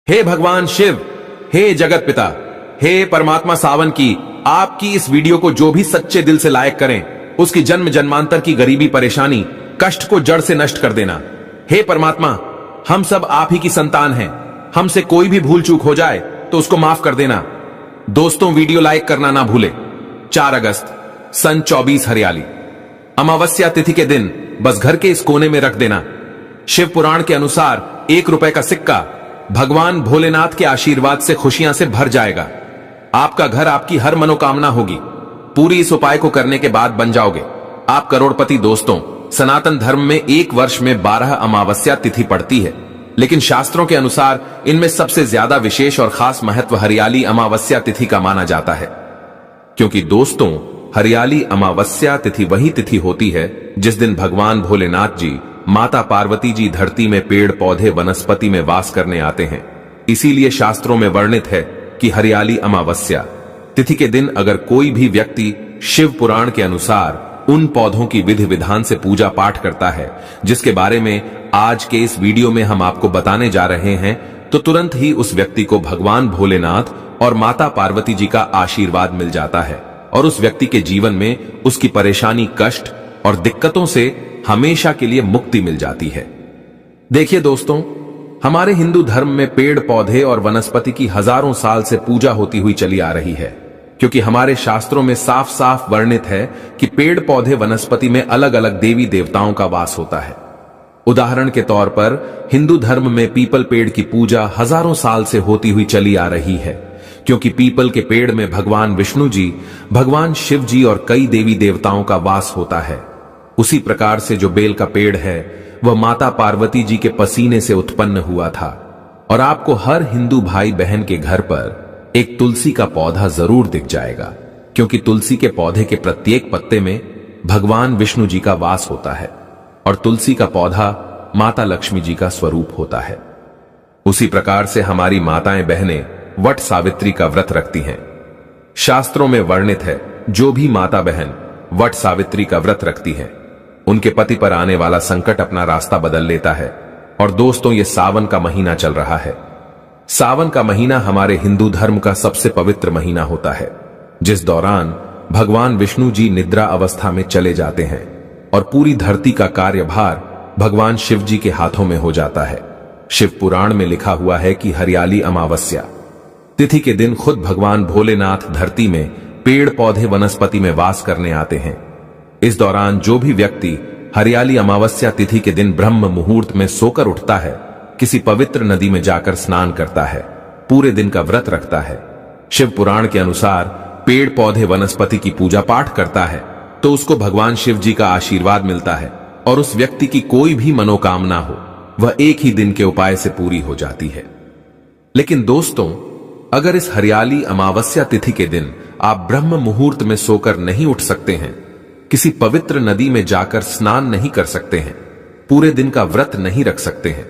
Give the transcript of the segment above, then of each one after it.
हे भगवान शिव, हे जगत पिता, हे परमात्मा सावन की आपकी इस वीडियो को जो भी सच्चे दिल से लायक करें, उसकी जन्म जन्मांतर की गरीबी परेशानी कष्ट को जड़ से नष्ट कर देना। हे परमात्मा, हम सब आप ही की संतान हैं, हमसे कोई भी भूल चूक हो जाए तो उसको माफ कर देना। दोस्तों, वीडियो लाइक करना ना भूले। 4 अगस्त सन 24 हरियाली अमावस्या तिथि के दिन बस घर के इस कोने में रख देना। शिव पुराण के अनुसार 1 रुपए का सिक्का भगवान भोलेनाथ के आशीर्वाद से खुशियां से भर जाएगा। आपका घर आपकी हर मनोकामना होगी। पूरी इस उपाय को करने के बाद बन जाओगे आप करोड़पति। दोस्तों, सनातन धर्म में 1 वर्ष में 12 अमावस्या तिथि पड़ती है, लेकिन शास्त्रों के अनुसार इनमें सबसे ज्यादा विशेष और खास महत्व हरियाली अमावस्या तिथि का माना जाता है। क्योंकि दोस्तों, हरियाली अमावस्या तिथि वही तिथि होती है जिस दिन भगवान भोलेनाथ जी, माता पार्वती जी धरती में पेड़ पौधे वनस्पति में वास करने आते हैं। इसीलिए शास्त्रों में वर्णित है कि हरियाली अमावस्या तिथि के दिन अगर कोई भी व्यक्ति शिव पुराण के अनुसार उन पौधों की विधि विधान से पूजा पाठ करता है, जिसके बारे में आज के इस वीडियो में हम आपको बताने जा रहे हैं, तो तुरंत ही उस व्यक्ति को भगवान भोलेनाथ और माता पार्वती जी का आशीर्वाद मिल जाता है और उस व्यक्ति के जीवन में उसकी परेशानी, कष्ट और दिक्कतों से हमेशा के लिए मुक्ति मिल जाती है। देखिए दोस्तों, हमारे हिंदू धर्म में पेड़ पौधे और वनस्पति की हजारों साल से पूजा होती हुई चली आ रही है, क्योंकि हमारे शास्त्रों में साफ साफ वर्णित है कि पेड़ पौधे वनस्पति में अलग अलग देवी देवताओं का वास होता है। उदाहरण के तौर पर हिंदू धर्म में पीपल पेड़ की पूजा हजारों साल से होती हुई चली आ रही है, क्योंकि पीपल के पेड़ में भगवान विष्णु जी, भगवान शिव जी और कई देवी देवताओं का वास होता है। उसी प्रकार से जो बेल का पेड़ है वह माता पार्वती जी के पसीने से उत्पन्न हुआ था। और आपको हर हिंदू भाई बहन के घर पर एक तुलसी का पौधा जरूर दिख जाएगा, क्योंकि तुलसी के पौधे के प्रत्येक पत्ते में भगवान विष्णु जी का वास होता है और तुलसी का पौधा माता लक्ष्मी जी का स्वरूप होता है। उसी प्रकार से हमारी माताएं बहनें वट सावित्री का व्रत रखती हैं। शास्त्रों में वर्णित है, जो भी माता बहन वट सावित्री का व्रत रखती है, उनके पति पर आने वाला संकट अपना रास्ता बदल लेता है। और दोस्तों, ये सावन का महीना चल रहा है। सावन का महीना हमारे हिंदू धर्म का सबसे पवित्र महीना होता है, जिस दौरान भगवान विष्णु जी निद्रा अवस्था में चले जाते हैं और पूरी धरती का कार्यभार भगवान शिव जी के हाथों में हो जाता है। शिव पुराण में लिखा हुआ है कि हरियाली अमावस्या तिथि के दिन खुद भगवान भोलेनाथ धरती में पेड़ पौधे वनस्पति में वास करने आते हैं। इस दौरान जो भी व्यक्ति हरियाली अमावस्या तिथि के दिन ब्रह्म मुहूर्त में सोकर उठता है, किसी पवित्र नदी में जाकर स्नान करता है, पूरे दिन का व्रत रखता है, शिव पुराण के अनुसार पेड़ पौधे वनस्पति की पूजा पाठ करता है, तो उसको भगवान शिव जी का आशीर्वाद मिलता है और उस व्यक्ति की कोई भी मनोकामना हो वह एक ही दिन के उपाय से पूरी हो जाती है। लेकिन दोस्तों, अगर इस हरियाली अमावस्या तिथि के दिन आप ब्रह्म मुहूर्त में सोकर नहीं उठ सकते हैं, किसी पवित्र नदी में जाकर स्नान नहीं कर सकते हैं, पूरे दिन का व्रत नहीं रख सकते हैं,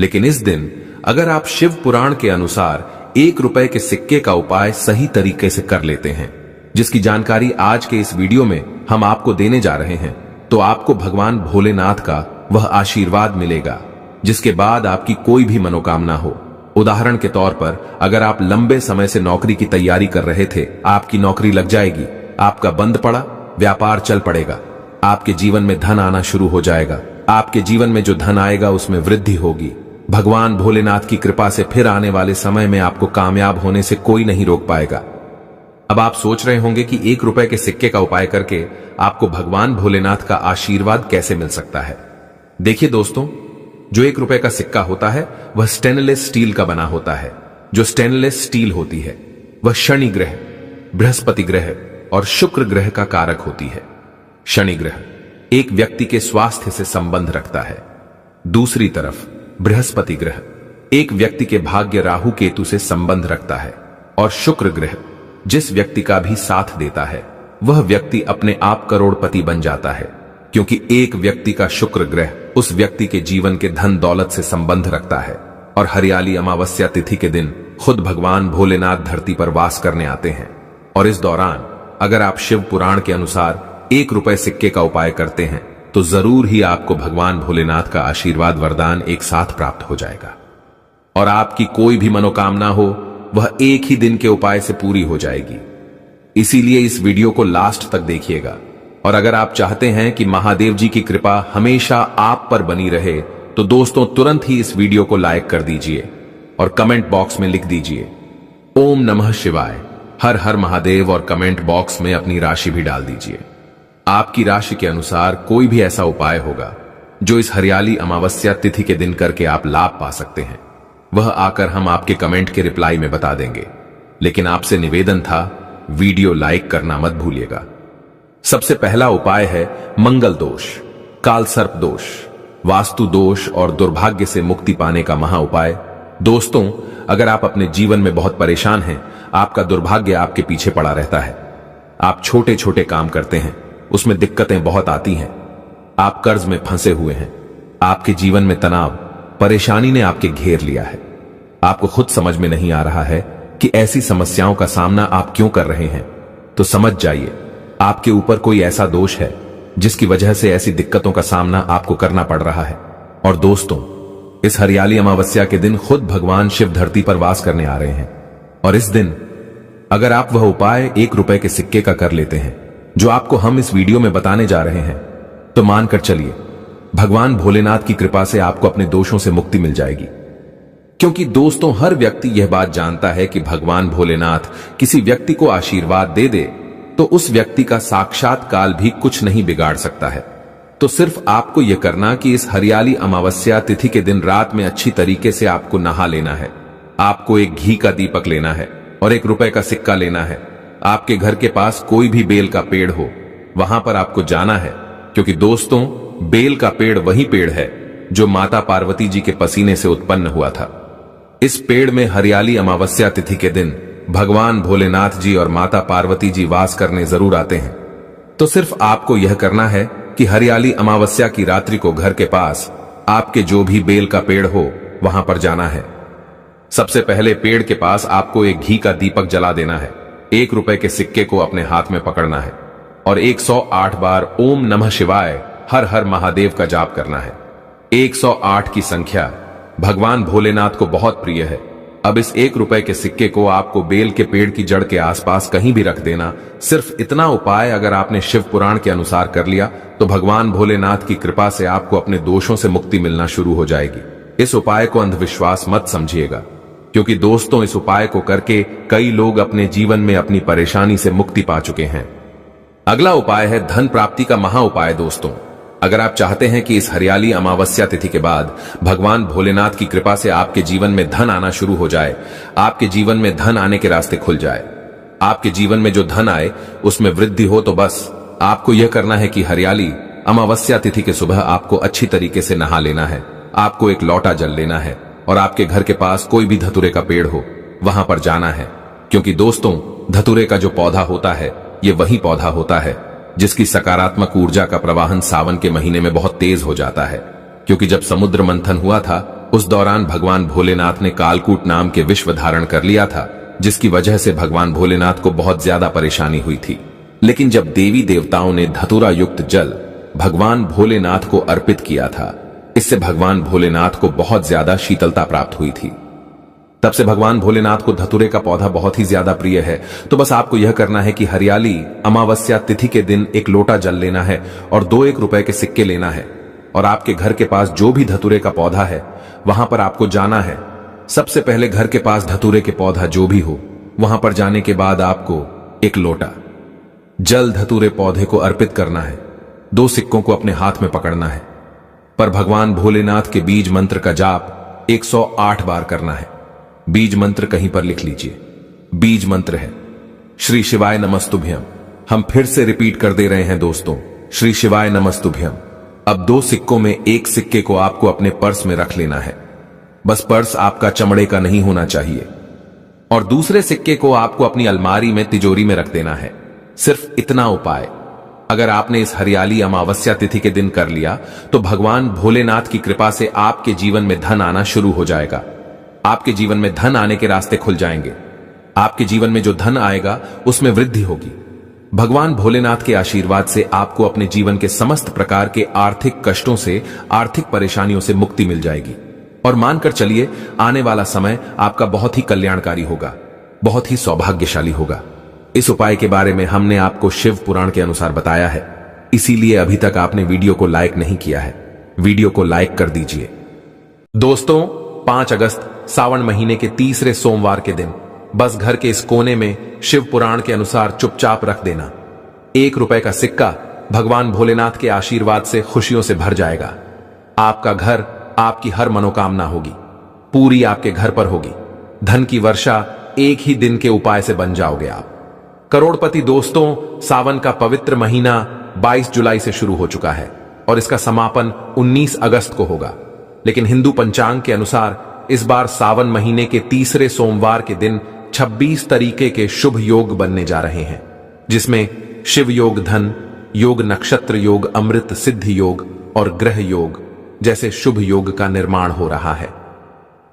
लेकिन इस दिन अगर आप शिव पुराण के अनुसार 1 रुपए के सिक्के का उपाय सही तरीके से कर लेते हैं, जिसकी जानकारी आज के इस वीडियो में हम आपको देने जा रहे हैं, तो आपको भगवान भोलेनाथ का वह आशीर्वाद मिलेगा जिसके बाद आपकी कोई भी मनोकामना हो। उदाहरण के तौर पर, अगर आप लंबे समय से नौकरी की तैयारी कर रहे थे, आपकी नौकरी लग जाएगी, आपका बंद पड़ा व्यापार चल पड़ेगा, आपके जीवन में धन आना शुरू हो जाएगा, आपके जीवन में जो धन आएगा उसमें वृद्धि होगी। भगवान भोलेनाथ की कृपा से फिर आने वाले समय में आपको कामयाब होने से कोई नहीं रोक पाएगा। अब आप सोच रहे होंगे कि 1 रुपए के सिक्के का उपाय करके आपको भगवान भोलेनाथ का आशीर्वाद कैसे मिल सकता है। देखिए दोस्तों, जो 1 रुपए का सिक्का होता है वह स्टेनलेस स्टील का बना होता है। जो स्टेनलेस स्टील होती है वह शनि ग्रह, बृहस्पति ग्रह और शुक्र ग्रह का कारक होती है। शनि ग्रह एक व्यक्ति के स्वास्थ्य से संबंध रखता है। दूसरी तरफ बृहस्पति ग्रह एक व्यक्ति के भाग्य राहु केतु से संबंध रखता है। और शुक्र ग्रह जिस व्यक्ति का भी साथ देता है वह व्यक्ति अपने आप करोड़पति बन जाता है, क्योंकि एक व्यक्ति का शुक्र ग्रह उस व्यक्ति के जीवन के धन दौलत से संबंध रखता है। और हरियाली अमावस्या तिथि के दिन खुद भगवान भोलेनाथ धरती पर वास करने आते हैं। और इस दौरान अगर आप शिव पुराण के अनुसार 1 रुपए सिक्के का उपाय करते हैं, तो जरूर ही आपको भगवान भोलेनाथ का आशीर्वाद वरदान एक साथ प्राप्त हो जाएगा। और आपकी कोई भी मनोकामना हो वह एक ही दिन के उपाय से पूरी हो जाएगी। इसीलिए इस वीडियो को लास्ट तक देखिएगा। और अगर आप चाहते हैं कि महादेव जी की कृपा हमेशा आप पर बनी रहे तो दोस्तों तुरंत ही इस वीडियो को लाइक कर दीजिए और कमेंट बॉक्स में लिख दीजिए ओम नमः शिवाय, हर हर महादेव, और कमेंट बॉक्स में अपनी राशि भी डाल दीजिए। आपकी राशि के अनुसार कोई भी ऐसा उपाय होगा जो इस हरियाली अमावस्या तिथि के दिन करके आप लाभ पा सकते हैं, वह आकर हम आपके कमेंट के रिप्लाई में बता देंगे। लेकिन आपसे निवेदन था, वीडियो लाइक करना मत भूलिएगा। सबसे पहला उपाय है मंगल दोष, काल सर्प दोष, वास्तु दोष और दुर्भाग्य से मुक्ति पाने का महा उपाय। दोस्तों, अगर आप अपने जीवन में बहुत परेशान हैं, आपका दुर्भाग्य आपके पीछे पड़ा रहता है, आप छोटे छोटे काम करते हैं, उसमें दिक्कतें बहुत आती हैं, आप कर्ज में फंसे हुए हैं, आपके जीवन में तनाव, परेशानी ने आपके घेर लिया है, आपको खुद समझ में नहीं आ रहा है कि ऐसी समस्याओं का सामना आप क्यों कर रहे हैं, तो समझ जाइए आपके ऊपर कोई ऐसा दोष है जिसकी वजह से ऐसी दिक्कतों का सामना आपको करना पड़ रहा है। और दोस्तों, इस हरियाली अमावस्या के दिन खुद भगवान शिव धरती पर वास करने आ रहे हैं, और इस दिन अगर आप वह उपाय 1 रुपए के सिक्के का कर लेते हैं जो आपको हम इस वीडियो में बताने जा रहे हैं, तो मानकर चलिए भगवान भोलेनाथ की कृपा से आपको अपने दोषों से मुक्ति मिल जाएगी। क्योंकि दोस्तों, हर व्यक्ति यह बात जानता है कि भगवान भोलेनाथ किसी व्यक्ति को आशीर्वाद दे दे तो उस व्यक्ति का साक्षात काल भी कुछ नहीं बिगाड़ सकता है। तो सिर्फ आपको यह करना कि इस हरियाली अमावस्या तिथि के दिन रात में अच्छी तरीके से आपको नहा लेना है, आपको एक घी का दीपक लेना है और 1 रुपए का सिक्का लेना है। आपके घर के पास कोई भी बेल का पेड़ हो, वहां पर आपको जाना है, क्योंकि दोस्तों, बेल का पेड़ वही पेड़ है जो माता पार्वती जी के पसीने से उत्पन्न हुआ था। इस पेड़ में हरियाली अमावस्या तिथि के दिन भगवान भोलेनाथ जी और माता पार्वती जी वास करने जरूर आते हैं। तो सिर्फ आपको यह करना है कि हरियाली अमावस्या की रात्रि को घर के पास आपके जो भी बेल का पेड़ हो वहां पर जाना है। सबसे पहले पेड़ के पास आपको एक घी का दीपक जला देना है, 1 रुपए के सिक्के को अपने हाथ में पकड़ना है और 108 बार ओम नमः शिवाय, हर हर महादेव का जाप करना है। 108 की संख्या भगवान भोलेनाथ को बहुत प्रिय है। अब इस 1 रुपए के सिक्के को आपको बेल के पेड़ की जड़ के आसपास कहीं भी रख देना। सिर्फ इतना उपाय अगर आपने शिव पुराण के अनुसार कर लिया तो भगवान भोलेनाथ की कृपा से आपको अपने दोषों से मुक्ति मिलना शुरू हो जाएगी। इस उपाय को अंधविश्वास मत समझिएगा, क्योंकि दोस्तों, इस उपाय को करके कई लोग अपने जीवन में अपनी परेशानी से मुक्ति पा चुके हैं। अगला उपाय है धन प्राप्ति का महा उपाय। दोस्तों, अगर आप चाहते हैं कि इस हरियाली अमावस्या तिथि के बाद भगवान भोलेनाथ की कृपा से आपके जीवन में धन आना शुरू हो जाए, आपके जीवन में धन आने के रास्ते खुल जाए, आपके जीवन में जो धन आए उसमें वृद्धि हो, तो बस आपको यह करना है कि हरियाली अमावस्या तिथि के सुबह आपको अच्छी तरीके से नहा लेना है, आपको एक लोटा जल लेना है और आपके घर के पास कोई भी धतूरे का पेड़ हो वहां पर जाना है। क्योंकि दोस्तों, धतूरे का जो पौधा होता है ये वही पौधा होता है जिसकी सकारात्मक ऊर्जा का प्रवाहन सावन के महीने में बहुत तेज हो जाता है। क्योंकि जब समुद्र मंथन हुआ था उस दौरान भगवान भोलेनाथ ने कालकूट नाम के विश्व धारण कर लिया था, जिसकी वजह से भगवान भोलेनाथ को बहुत ज्यादा परेशानी हुई थी। लेकिन जब देवी देवताओं ने धतूरा युक्त जल भगवान भोलेनाथ को अर्पित किया था, इससे भगवान भोलेनाथ को बहुत ज्यादा शीतलता प्राप्त हुई थी। तब से भगवान भोलेनाथ को धतूरे का पौधा बहुत ही ज्यादा प्रिय है। तो बस आपको यह करना है कि हरियाली अमावस्या तिथि के दिन एक लोटा जल लेना है और 2 1 रुपए के सिक्के लेना है और आपके घर के पास जो भी धतूरे का पौधा है वहां पर आपको जाना है। सबसे पहले घर के पास धतूरे के पौधा जो भी हो वहां पर जाने के बाद आपको एक लोटा जल धतूरे पौधे को अर्पित करना है। 2 सिक्कों को अपने हाथ में पकड़ना है पर भगवान भोलेनाथ के बीज मंत्र का जाप 108 बार करना है। बीज मंत्र कहीं पर लिख लीजिए। बीज मंत्र है श्री शिवाय नमस्तुभ्यम। हम फिर से रिपीट कर दे रहे हैं दोस्तों, श्री शिवाय नमस्तुभ्यम। अब 2 सिक्कों में एक सिक्के को आपको अपने पर्स में रख लेना है। बस पर्स आपका चमड़े का नहीं होना चाहिए और दूसरे सिक्के को आपको अपनी अलमारी में तिजोरी में रख देना है। सिर्फ इतना उपाय अगर आपने इस हरियाली अमावस्या तिथि के दिन कर लिया तो भगवान भोलेनाथ की कृपा से आपके जीवन में धन आना शुरू हो जाएगा। आपके जीवन में धन आने के रास्ते खुल जाएंगे। आपके जीवन में जो धन आएगा उसमें वृद्धि होगी। भगवान भोलेनाथ के आशीर्वाद से आपको अपने जीवन के समस्त प्रकार के आर्थिक कष्टों से, आर्थिक परेशानियों से मुक्ति मिल जाएगी। और मानकर चलिए आने वाला समय आपका बहुत ही कल्याणकारी होगा, बहुत ही सौभाग्यशाली होगा। इस उपाय के बारे में हमने आपको शिव पुराण के अनुसार बताया है, इसीलिए अभी तक आपने वीडियो को लाइक नहीं किया है, वीडियो को लाइक कर दीजिए। दोस्तों, 5 अगस्त सावन महीने के तीसरे सोमवार के दिन बस घर के इस कोने में शिव पुराण के अनुसार चुपचाप रख देना। 1 रुपए का सिक्का भगवान भोलेनाथ के आशीर्वाद से खुशियों से भर जाएगा। आपका घर, आपकी हर मनोकामना होगी, पूरी आपके घर पर होगी। धन की वर्षा एक ही दिन के उपाय से बन जाओगे आप करोड़पति। दोस्तों, सावन का पवित्र महीना 22 जुलाई से शुरू हो चुका है और इसका समापन 19 अगस्त को होगा। लेकिन हिंदू पंचांग के अनुसार इस बार सावन महीने के तीसरे सोमवार के दिन 26 तरीके के शुभ योग बनने जा रहे हैं, जिसमें शिव योग, धन योग, नक्षत्र योग, अमृत सिद्धि योग और ग्रह योग जैसे शुभ योग का निर्माण हो रहा है।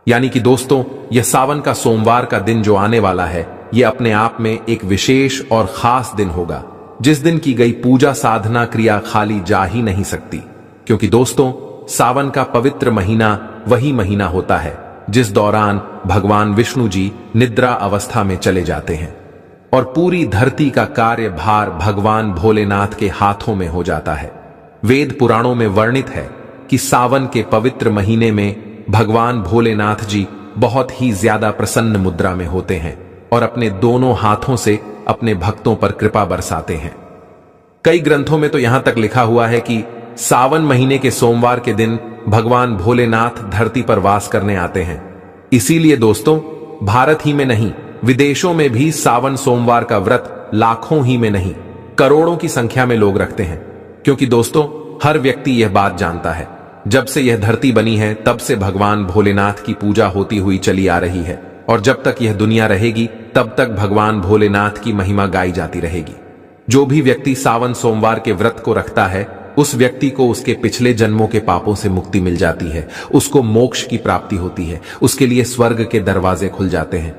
यानी कि दोस्तों, यह सावन का सोमवार का दिन जो आने वाला है, यह अपने आप में एक विशेष और खास दिन होगा, जिस दिन की गई पूजा साधना क्रिया खाली जा ही नहीं सकती। क्योंकि दोस्तों, सावन का पवित्र महीना वही महीना होता है जिस दौरान भगवान विष्णु जी निद्रा अवस्था में चले जाते हैं और पूरी धरती का कार्यभार भगवान भोलेनाथ के हाथों में हो जाता है। वेद पुराणों में वर्णित है कि सावन के पवित्र महीने में भगवान भोलेनाथ जी बहुत ही ज्यादा प्रसन्न मुद्रा में होते हैं और अपने दोनों हाथों से अपने भक्तों पर कृपा बरसाते हैं। कई ग्रंथों में तो यहां तक लिखा हुआ है कि सावन महीने के सोमवार के दिन भगवान भोलेनाथ धरती पर वास करने आते हैं। इसीलिए दोस्तों, भारत ही में नहीं, विदेशों में भी सावन सोमवार का व्रत लाखों ही में नहीं, करोड़ों की संख्या में लोग रखते हैं। क्योंकि दोस्तों, हर व्यक्ति यह बात जानता है, जब से यह धरती बनी है तब से भगवान भोलेनाथ की पूजा होती हुई चली आ रही है और जब तक यह दुनिया रहेगी तब तक भगवान भोलेनाथ की महिमा गाई जाती रहेगी। जो भी व्यक्ति सावन सोमवार के व्रत को रखता है, उस व्यक्ति को उसके पिछले जन्मों के पापों से मुक्ति मिल जाती है, उसको मोक्ष की प्राप्ति होती है, उसके लिए स्वर्ग के दरवाजे खुल जाते हैं।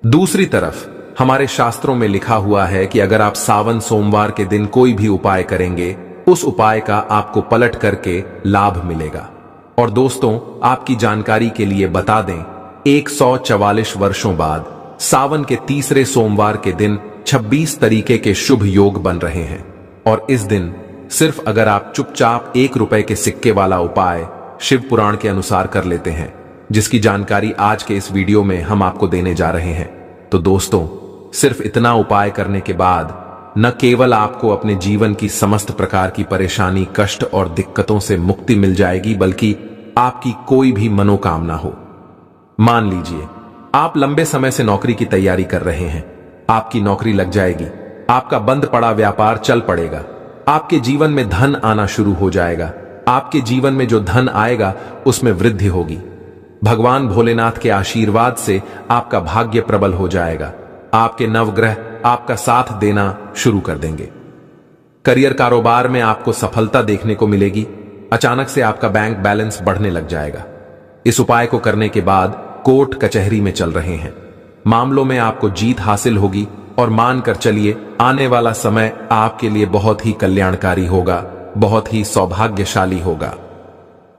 दूसरी तरफ हमारे शास्त्रों में लिखा हुआ है कि अगर आप सावन सोमवार के दिन कोई भी उपाय करेंगे, उस उपाय का आपको पलट करके लाभ मिलेगा। और दोस्तों, आपकी जानकारी के लिए बता दें, 144 वर्षों बाद सावन के तीसरे सोमवार के दिन 26 तरीके के शुभ योग बन रहे हैं और इस दिन सिर्फ अगर आप चुपचाप 1 रुपए के सिक्के वाला उपाय शिव पुराण के अनुसार कर लेते हैं, जिसकी जानकारी आज के इस वीडियो में हम आपको देने जा रहे हैं, तो दोस्तों, सिर्फ इतना उपाय करने के बाद न केवल आपको अपने जीवन की समस्त प्रकार की परेशानी, कष्ट और दिक्कतों से मुक्ति मिल जाएगी, बल्कि आपकी कोई भी मनोकामना हो। मान लीजिए आप लंबे समय से नौकरी की तैयारी कर रहे हैं, आपकी नौकरी लग जाएगी, आपका बंद पड़ा व्यापार चल पड़ेगा, आपके जीवन में धन आना शुरू हो जाएगा, आपके जीवन में जो धन आएगा उसमें वृद्धि होगी। भगवान भोलेनाथ के आशीर्वाद से आपका भाग्य प्रबल हो जाएगा, आपके नवग्रह आपका साथ देना शुरू कर देंगे। करियर, कारोबार में आपको सफलता देखने को मिलेगी, अचानक से आपका बैंक बैलेंस बढ़ने लग जाएगा। इस उपाय को करने के बाद कोर्ट कचहरी में चल रहे हैं मामलों में आपको जीत हासिल होगी और मानकर चलिए आने वाला समय आपके लिए बहुत ही कल्याणकारी होगा, बहुत ही सौभाग्यशाली होगा।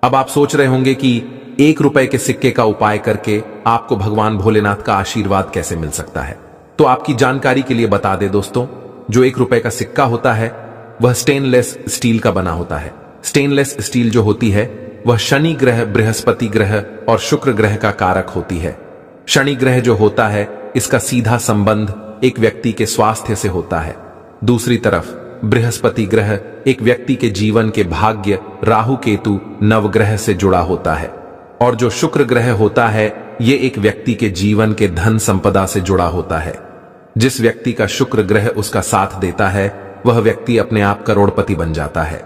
अब आप सोच रहे होंगे कि 1 रुपए के सिक्के का उपाय करके आपको भगवान भोलेनाथ का आशीर्वाद कैसे मिल सकता है। तो आपकी जानकारी के लिए बता दें दोस्तों, जो 1 रुपए का सिक्का होता है वह स्टेनलेस स्टील का बना होता है। स्टेनलेस स्टील जो होती है वह शनि ग्रह, बृहस्पति ग्रह और शुक्र ग्रह का कारक होती है। शनि ग्रह जो होता है, इसका सीधा संबंध एक व्यक्ति के स्वास्थ्य से होता है। दूसरी तरफ बृहस्पति ग्रह एक व्यक्ति के जीवन के भाग्य, राहु केतु नवग्रह से जुड़ा होता है और जो शुक्र ग्रह होता है, ये एक व्यक्ति के जीवन के धन संपदा से जुड़ा होता है। जिस व्यक्ति का शुक्र ग्रह उसका साथ देता है, वह व्यक्ति अपने आप करोड़पति बन जाता है।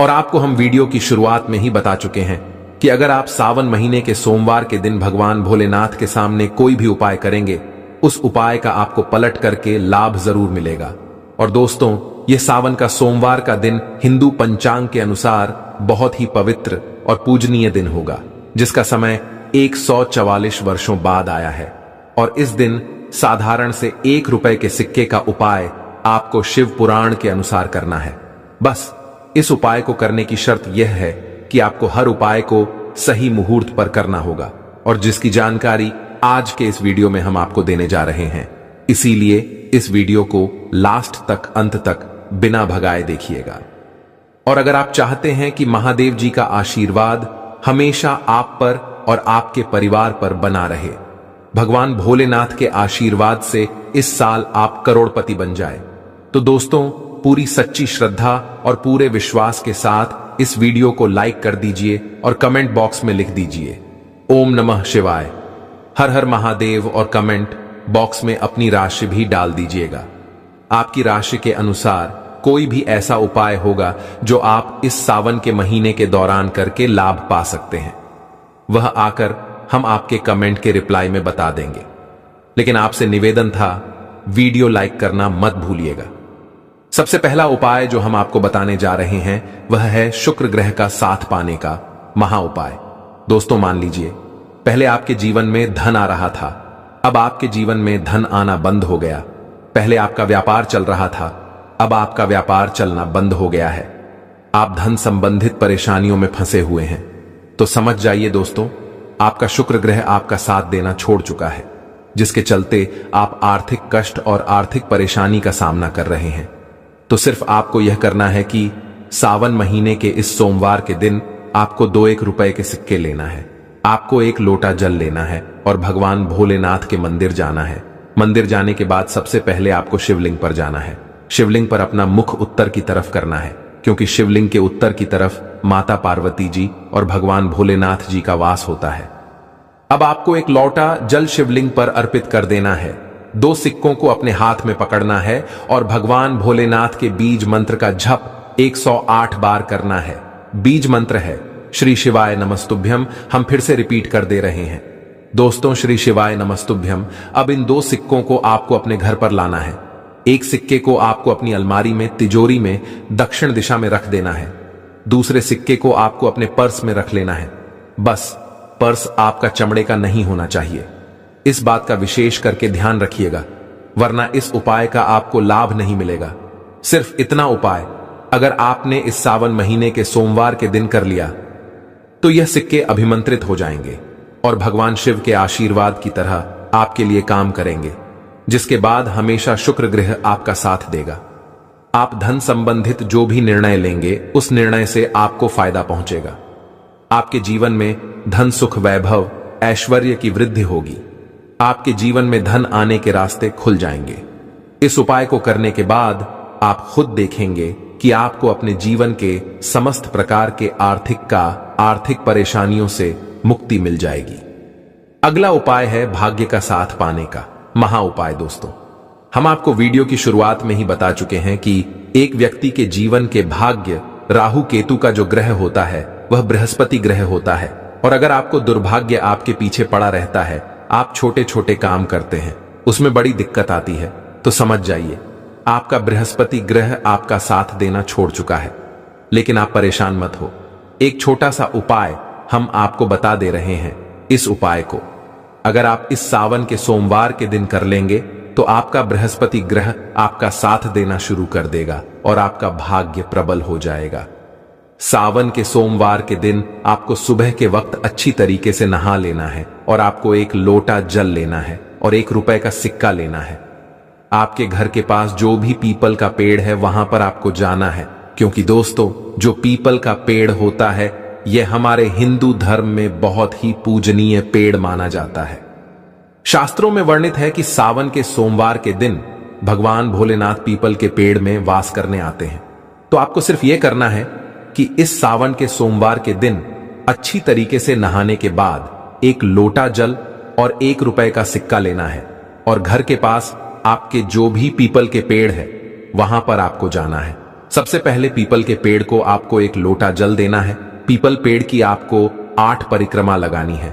और आपको हम वीडियो की शुरुआत में ही बता चुके हैं कि अगर आप सावन महीने के सोमवार के दिन भगवान भोलेनाथ के सामने कोई भी उपाय करेंगे, उस उपाय का आपको पलट करके लाभ जरूर मिलेगा। और दोस्तों, यह सावन का सोमवार का दिन हिंदू पंचांग के अनुसार बहुत ही पवित्र और पूजनीय दिन होगा, जिसका समय 144 वर्षों बाद आया है। और इस दिन साधारण से 1 रुपए के सिक्के का उपाय आपको शिव पुराण के अनुसार करना है। बस इस उपाय को करने की शर्त यह है कि आपको हर उपाय को सही मुहूर्त पर करना होगा और जिसकी जानकारी आज के इस वीडियो में हम आपको देने जा रहे हैं। इसीलिए इस वीडियो को लास्ट तक, अंत तक बिना भगाए देखिएगा। और अगर आप चाहते हैं कि महादेव जी का आशीर्वाद हमेशा आप पर और आपके परिवार पर बना रहे, भगवान भोलेनाथ के आशीर्वाद से इस साल आप करोड़पति बन जाए, तो दोस्तों पूरी सच्ची श्रद्धा और पूरे विश्वास के साथ इस वीडियो को लाइक कर दीजिए और कमेंट बॉक्स में लिख दीजिए ओम नमः शिवाय, हर हर महादेव और कमेंट बॉक्स में अपनी राशि भी डाल दीजिएगा। आपकी राशि के अनुसार कोई भी ऐसा उपाय होगा जो आप इस सावन के महीने के दौरान करके लाभ पा सकते हैं, वह आकर हम आपके कमेंट के रिप्लाई में बता देंगे। लेकिन आपसे निवेदन था, वीडियो लाइक करना मत भूलिएगा। सबसे पहला उपाय जो हम आपको बताने जा रहे हैं वह है शुक्र ग्रह का साथ पाने का महा उपाय। दोस्तों मान लीजिए, पहले आपके जीवन में धन आ रहा था, अब आपके जीवन में धन आना बंद हो गया। पहले आपका व्यापार चल रहा था, अब आपका व्यापार चलना बंद हो गया है। आप धन संबंधित परेशानियों में फंसे हुए हैं। तो समझ जाइए दोस्तों, आपका शुक्र ग्रह आपका साथ देना छोड़ चुका है, जिसके चलते आप आर्थिक कष्ट और आर्थिक परेशानी का सामना कर रहे हैं। तो सिर्फ आपको यह करना है कि सावन महीने के इस सोमवार के दिन आपको 2-1 रुपए के सिक्के लेना है, आपको 1 लोटा जल लेना है और भगवान भोलेनाथ के मंदिर जाना है। मंदिर जाने के बाद सबसे पहले आपको शिवलिंग पर जाना है। शिवलिंग पर अपना मुख उत्तर की तरफ करना है, क्योंकि शिवलिंग के उत्तर की तरफ माता पार्वती जी और भगवान भोलेनाथ जी का वास होता है। अब आपको 1 लोटा जल शिवलिंग पर अर्पित कर देना है। 2 सिक्कों को अपने हाथ में पकड़ना है और भगवान भोलेनाथ के बीज मंत्र का जप 108 बार करना है। बीज मंत्र है श्री शिवाय नमस्तुभ्यम। हम फिर से रिपीट कर दे रहे हैं दोस्तों, श्री शिवाय नमस्तुभ्यम। अब इन 2 सिक्कों को आपको अपने घर पर लाना है। 1 सिक्के को आपको अपनी अलमारी में, तिजोरी में दक्षिण दिशा में रख देना है। दूसरे सिक्के को आपको अपने पर्स में रख लेना है। बस पर्स आपका चमड़े का नहीं होना चाहिए, इस बात का विशेष करके ध्यान रखिएगा, वरना इस उपाय का आपको लाभ नहीं मिलेगा। सिर्फ इतना उपाय अगर आपने इस सावन महीने के सोमवार के दिन कर लिया तो यह सिक्के अभिमंत्रित हो जाएंगे और भगवान शिव के आशीर्वाद की तरह आपके लिए काम करेंगे, जिसके बाद हमेशा शुक्र ग्रह आपका साथ देगा। आप धन संबंधित जो भी निर्णय लेंगे उस निर्णय से आपको फायदा पहुंचेगा। आपके जीवन में धन, सुख, वैभव, ऐश्वर्य की वृद्धि होगी। आपके जीवन में धन आने के रास्ते खुल जाएंगे। इस उपाय को करने के बाद आप खुद देखेंगे कि आपको अपने जीवन के समस्त प्रकार के आर्थिक परेशानियों से मुक्ति मिल जाएगी। अगला उपाय है भाग्य का साथ पाने का महा उपाय। दोस्तों, हम आपको वीडियो की शुरुआत में ही बता चुके हैं कि एक व्यक्ति के जीवन के भाग्य राहु केतु का जो ग्रह होता है वह बृहस्पति ग्रह होता है। और अगर आपको दुर्भाग्य आपके पीछे पड़ा रहता है, आप छोटे छोटे काम करते हैं, उसमें बड़ी दिक्कत आती है, तो समझ जाइए आपका बृहस्पति ग्रह आपका साथ देना छोड़ चुका है। लेकिन आप परेशान मत हो, एक छोटा सा उपाय हम आपको बता दे रहे हैं। इस उपाय को अगर आप इस सावन के सोमवार के दिन कर लेंगे तो आपका बृहस्पति ग्रह आपका साथ देना शुरू कर देगा और आपका भाग्य प्रबल हो जाएगा। सावन के सोमवार के दिन आपको सुबह के वक्त अच्छी तरीके से नहा लेना है और आपको 1 लोटा जल लेना है और 1 रुपए का सिक्का लेना है। आपके घर के पास जो भी पीपल का पेड़ है वहां पर आपको जाना है, क्योंकि दोस्तों जो पीपल का पेड़ होता है यह हमारे हिंदू धर्म में बहुत ही पूजनीय पेड़ माना जाता है। शास्त्रों में वर्णित है कि सावन के सोमवार के दिन भगवान भोलेनाथ पीपल के पेड़ में वास करने आते हैं। तो आपको सिर्फ यह करना है कि इस सावन के सोमवार के दिन अच्छी तरीके से नहाने के बाद 1 लोटा जल और 1 रुपए का सिक्का लेना है और घर के पास आपके जो भी पीपल के पेड़ है वहां पर आपको जाना है। सबसे पहले पीपल के पेड़ को आपको 1 लोटा जल देना है। पीपल पेड़ की आपको 8 परिक्रमा लगानी है।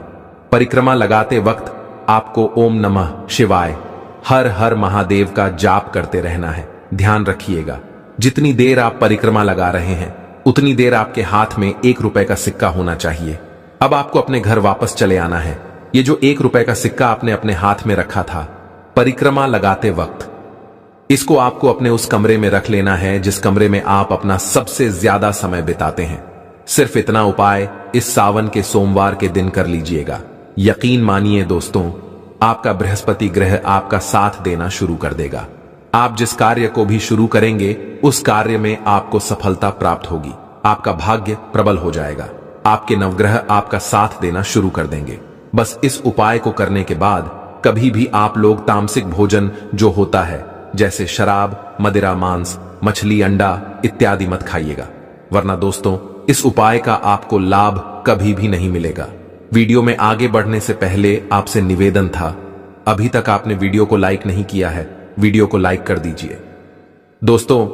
परिक्रमा लगाते वक्त आपको ओम नमः शिवाय, हर हर महादेव का जाप करते रहना है। ध्यान रखिएगा, जितनी देर आप परिक्रमा लगा रहे हैं उतनी देर आपके हाथ में 1 रुपए का सिक्का होना चाहिए। अब आपको अपने घर वापस चले आना है। ये जो 1 रुपए का सिक्का आपने अपने हाथ में रखा था परिक्रमा लगाते वक्त, इसको आपको अपने उस कमरे में रख लेना है जिस कमरे में आप अपना सबसे ज्यादा समय बिताते हैं। सिर्फ इतना उपाय इस सावन के सोमवार के दिन कर लीजिएगा। यकीन मानिए दोस्तों, आपका बृहस्पति ग्रह आपका साथ देना शुरू कर देगा। आप जिस कार्य को भी शुरू करेंगे उस कार्य में आपको सफलता प्राप्त होगी। आपका भाग्य प्रबल हो जाएगा। आपके नवग्रह आपका साथ देना शुरू कर देंगे। बस इस उपाय को करने के बाद कभी भी आप लोग तामसिक भोजन जो होता है जैसे शराब, मदिरा, मांस, मछली, अंडा इत्यादि मत खाइएगा, वरना दोस्तों इस उपाय का आपको लाभ कभी भी नहीं मिलेगा। वीडियो में आगे बढ़ने से पहले आपसे निवेदन था, अभी तक आपने वीडियो को लाइक नहीं किया है, वीडियो को लाइक कर दीजिए। दोस्तों,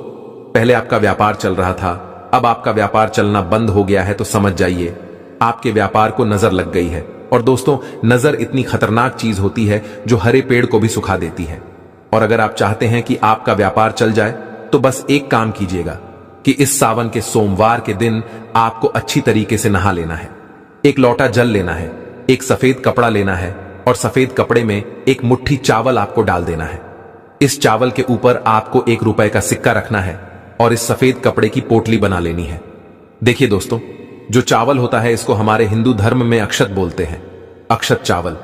पहले आपका व्यापार चल रहा था, अब आपका व्यापार चलना बंद हो गया है तो समझ जाइए आपके व्यापार को नजर लग गई है। और दोस्तों, नजर इतनी खतरनाक चीज होती है जो हरे पेड़ को भी सुखा देती है। और अगर आप चाहते हैं कि आपका व्यापार चल जाए तो बस एक काम कीजिएगा कि इस सावन के सोमवार के दिन आपको अच्छी तरीके से नहा लेना है। एक लोटा जल लेना है, एक सफेद कपड़ा लेना है और सफेद कपड़े में एक मुट्ठी चावल आपको डाल देना है। इस चावल के ऊपर आपको 1 रुपए का सिक्का रखना है और इस सफेद कपड़े की पोटली बना लेनी है। देखिए दोस्तों, जो चावल होता है इसको हमारे हिंदू धर्म में अक्षत बोलते हैं। अक्षत चावल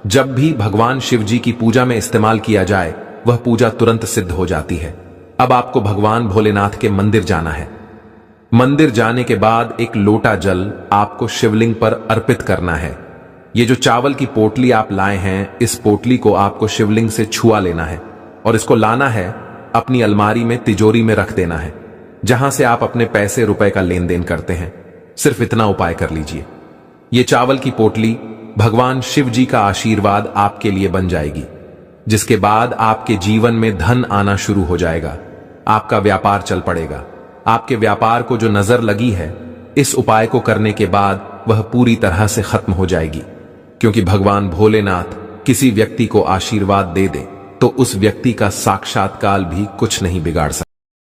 जब भी भगवान शिव जी की पूजा में इस्तेमाल किया जाए वह पूजा तुरंत सिद्ध हो जाती है। अब आपको भगवान भोलेनाथ के मंदिर जाना है। मंदिर जाने के बाद एक लोटा जल आपको शिवलिंग पर अर्पित करना है। ये जो चावल की पोटली आप लाए हैं, इस पोटली को आपको शिवलिंग से छुआ लेना है और इसको लाना है अपनी अलमारी में, तिजोरी में रख देना है, जहां से आप अपने पैसे रुपए का लेन देन करते हैं। सिर्फ इतना उपाय कर लीजिए। ये चावल की पोटली भगवान शिव जी का आशीर्वाद आपके लिए बन जाएगी, जिसके बाद आपके जीवन में धन आना शुरू हो जाएगा। आपका व्यापार चल पड़ेगा। आपके व्यापार को जो नजर लगी है, इस उपाय को करने के बाद वह पूरी तरह से खत्म हो जाएगी। क्योंकि भगवान भोलेनाथ किसी व्यक्ति को आशीर्वाद दे दे तो उस व्यक्ति का साक्षात्कार भी कुछ नहीं बिगाड़ सकता।